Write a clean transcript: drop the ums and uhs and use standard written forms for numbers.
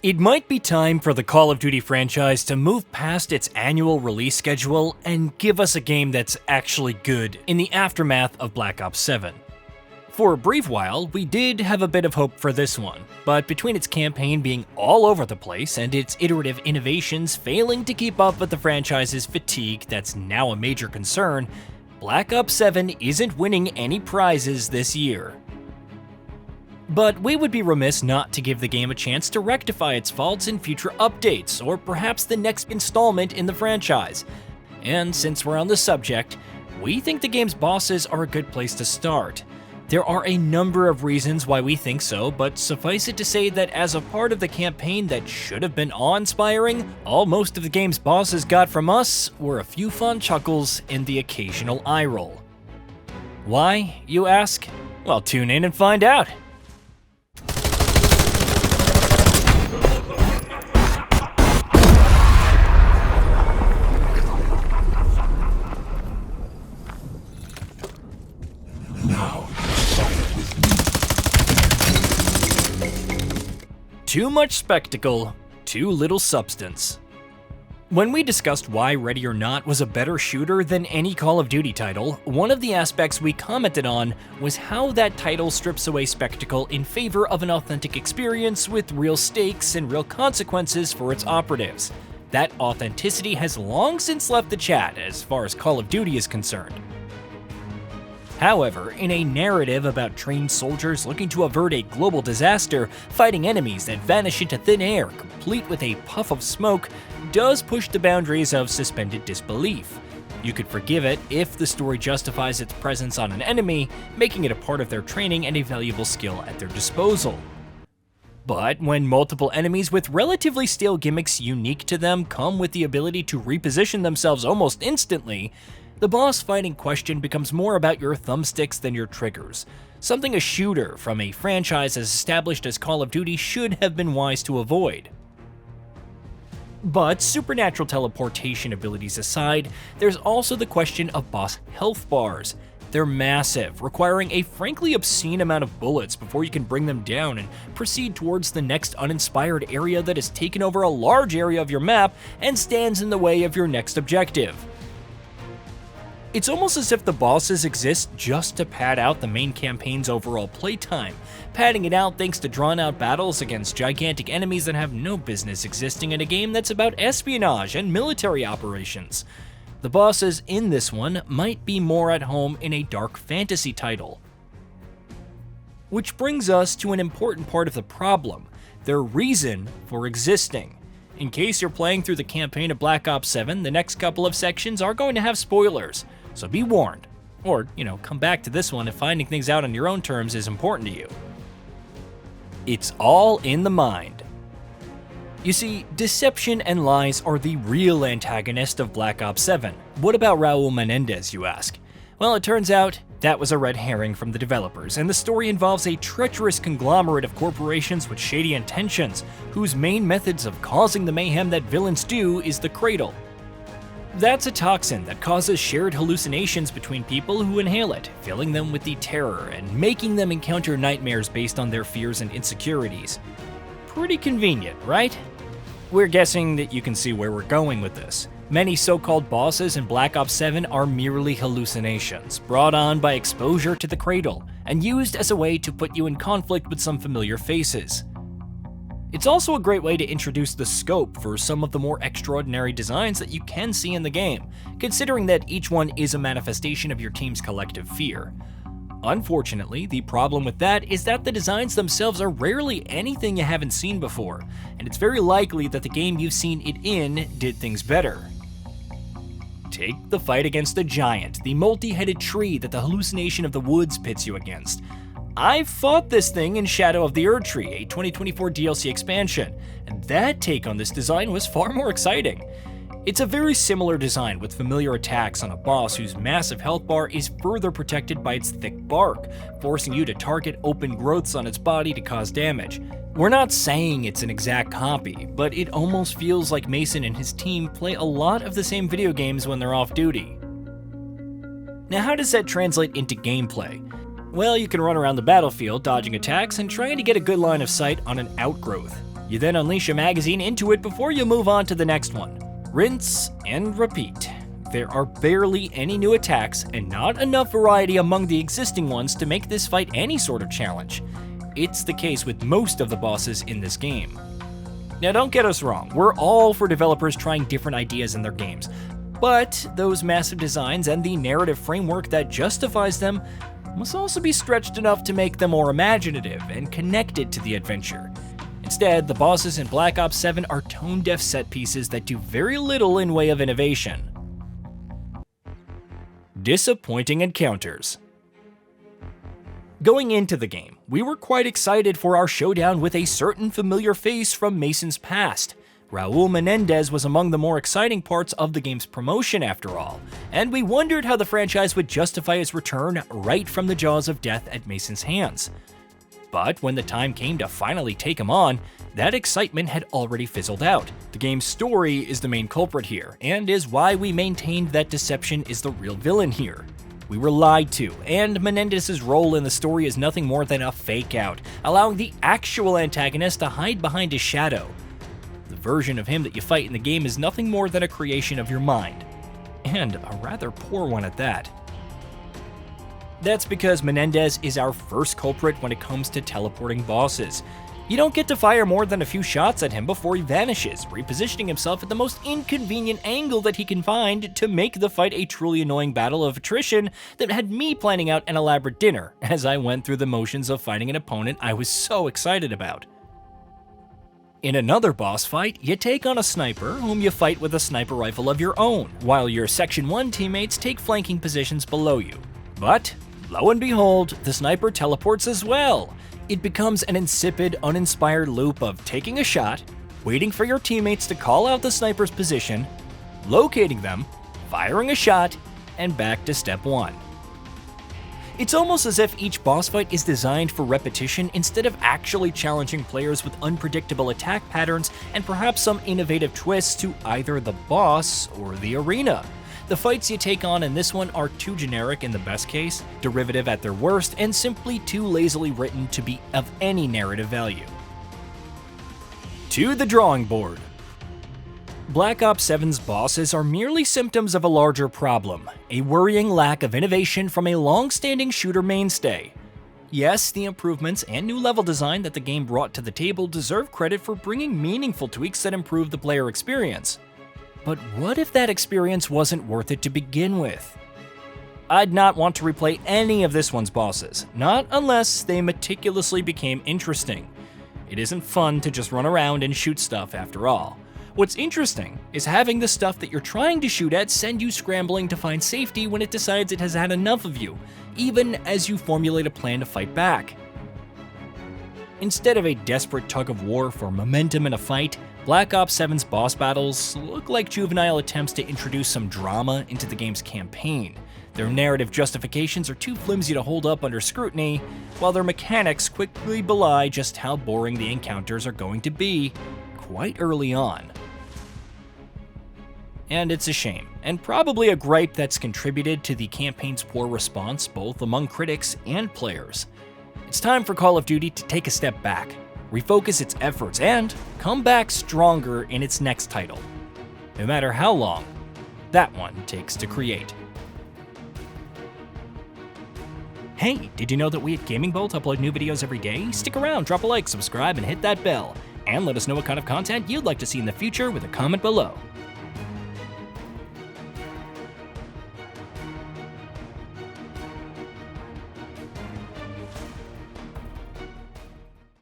It might be time for the Call of Duty franchise to move past its annual release schedule and give us a game that's actually good in the aftermath of Black Ops 7. For a brief while, we did have a bit of hope for this one, but between its campaign being all over the place and its iterative innovations failing to keep up with the franchise's fatigue that's now a major concern, Black Ops 7 isn't winning any prizes this year. But we would be remiss not to give the game a chance to rectify its faults in future updates, or perhaps the next installment in the franchise. And since we're on the subject, we think the game's bosses are a good place to start. There are a number of reasons why we think so, but suffice it to say that as a part of the campaign that should have been awe-inspiring, all most of the game's bosses got from us were a few fond chuckles and the occasional eye roll. Why, you ask? Well, tune in and find out. Too much spectacle, too little substance. When we discussed why Ready or Not was a better shooter than any Call of Duty title, one of the aspects we commented on was how that title strips away spectacle in favor of an authentic experience with real stakes and real consequences for its operatives. That authenticity has long since left the chat as far as Call of Duty is concerned. However, in a narrative about trained soldiers looking to avert a global disaster, fighting enemies that vanish into thin air, complete with a puff of smoke, does push the boundaries of suspended disbelief. You could forgive it if the story justifies its presence on an enemy, making it a part of their training and a valuable skill at their disposal. But when multiple enemies with relatively stale gimmicks unique to them come with the ability to reposition themselves almost instantly, the boss fight in question becomes more about your thumbsticks than your triggers, something a shooter from a franchise as established as Call of Duty should have been wise to avoid. But supernatural teleportation abilities aside, there's also the question of boss health bars. They're massive, requiring a frankly obscene amount of bullets before you can bring them down and proceed towards the next uninspired area that has taken over a large area of your map and stands in the way of your next objective. It's almost as if the bosses exist just to pad out the main campaign's overall playtime, padding it out thanks to drawn-out battles against gigantic enemies that have no business existing in a game that's about espionage and military operations. The bosses in this one might be more at home in a dark fantasy title. Which brings us to an important part of the problem, their reason for existing. In case you're playing through the campaign of Black Ops 7, the next couple of sections are going to have spoilers, so be warned. Or, come back to this one if finding things out on your own terms is important to you. It's all in the mind. You see, deception and lies are the real antagonist of Black Ops 7. What about Raul Menendez, you ask? Well, it turns out that was a red herring from the developers, and the story involves a treacherous conglomerate of corporations with shady intentions, whose main methods of causing the mayhem that villains do is the Cradle. That's a toxin that causes shared hallucinations between people who inhale it, filling them with the terror and making them encounter nightmares based on their fears and insecurities. Pretty convenient, right? We're guessing that you can see where we're going with this. Many so-called bosses in Black Ops 7 are merely hallucinations, brought on by exposure to the Cradle, and used as a way to put you in conflict with some familiar faces. It's also a great way to introduce the scope for some of the more extraordinary designs that you can see in the game, considering that each one is a manifestation of your team's collective fear. Unfortunately, the problem with that is that the designs themselves are rarely anything you haven't seen before, and it's very likely that the game you've seen it in did things better. Take the fight against the giant, the multi-headed tree that the hallucination of the woods pits you against. I've fought this thing in Shadow of the Erdtree, a 2024 DLC expansion, and that take on this design was far more exciting. It's a very similar design with familiar attacks on a boss whose massive health bar is further protected by its thick bark, forcing you to target open growths on its body to cause damage. We're not saying it's an exact copy, but it almost feels like Mason and his team play a lot of the same video games when they're off duty. Now, how does that translate into gameplay? Well, you can run around the battlefield dodging attacks and trying to get a good line of sight on an outgrowth. You then unleash a magazine into it before you move on to the next one. Rinse and repeat. There are barely any new attacks and not enough variety among the existing ones to make this fight any sort of challenge. It's the case with most of the bosses in this game. Now don't get us wrong, we're all for developers trying different ideas in their games, but those massive designs and the narrative framework that justifies them must also be stretched enough to make them more imaginative and connected to the adventure. Instead, the bosses in Black Ops 7 are tone-deaf set pieces that do very little in way of innovation. Disappointing encounters. Going into the game, we were quite excited for our showdown with a certain familiar face from Mason's past. Raul Menendez was among the more exciting parts of the game's promotion after all, and we wondered how the franchise would justify his return right from the jaws of death at Mason's hands. But when the time came to finally take him on, that excitement had already fizzled out. The game's story is the main culprit here, and is why we maintained that Deception is the real villain here. We were lied to, and Menendez's role in the story is nothing more than a fake-out, allowing the actual antagonist to hide behind his shadow. The version of him that you fight in the game is nothing more than a creation of your mind, and a rather poor one at that. That's because Menendez is our first culprit when it comes to teleporting bosses. You don't get to fire more than a few shots at him before he vanishes, repositioning himself at the most inconvenient angle that he can find to make the fight a truly annoying battle of attrition that had me planning out an elaborate dinner as I went through the motions of fighting an opponent I was so excited about. In another boss fight, you take on a sniper whom you fight with a sniper rifle of your own, while your Section 1 teammates take flanking positions below you. But, lo and behold, the sniper teleports as well. It becomes an insipid, uninspired loop of taking a shot, waiting for your teammates to call out the sniper's position, locating them, firing a shot, and back to step 1. It's almost as if each boss fight is designed for repetition instead of actually challenging players with unpredictable attack patterns and perhaps some innovative twists to either the boss or the arena. The fights you take on in this one are too generic in the best case, derivative at their worst, and simply too lazily written to be of any narrative value. To the drawing board. Black Ops 7's bosses are merely symptoms of a larger problem, a worrying lack of innovation from a long-standing shooter mainstay. Yes, the improvements and new level design that the game brought to the table deserve credit for bringing meaningful tweaks that improve the player experience. But what if that experience wasn't worth it to begin with? I'd not want to replay any of this one's bosses, not unless they meticulously became interesting. It isn't fun to just run around and shoot stuff after all. What's interesting is having the stuff that you're trying to shoot at send you scrambling to find safety when it decides it has had enough of you, even as you formulate a plan to fight back. Instead of a desperate tug of war for momentum in a fight, Black Ops 7's boss battles look like juvenile attempts to introduce some drama into the game's campaign. Their narrative justifications are too flimsy to hold up under scrutiny, while their mechanics quickly belie just how boring the encounters are going to be quite early on. And it's a shame, and probably a gripe that's contributed to the campaign's poor response both among critics and players. It's time for Call of Duty to take a step back, refocus its efforts, and come back stronger in its next title, no matter how long that one takes to create. Hey, did you know that we at Gaming Bolt upload new videos every day? Stick around, drop a like, subscribe, and hit that bell. And let us know what kind of content you'd like to see in the future with a comment below.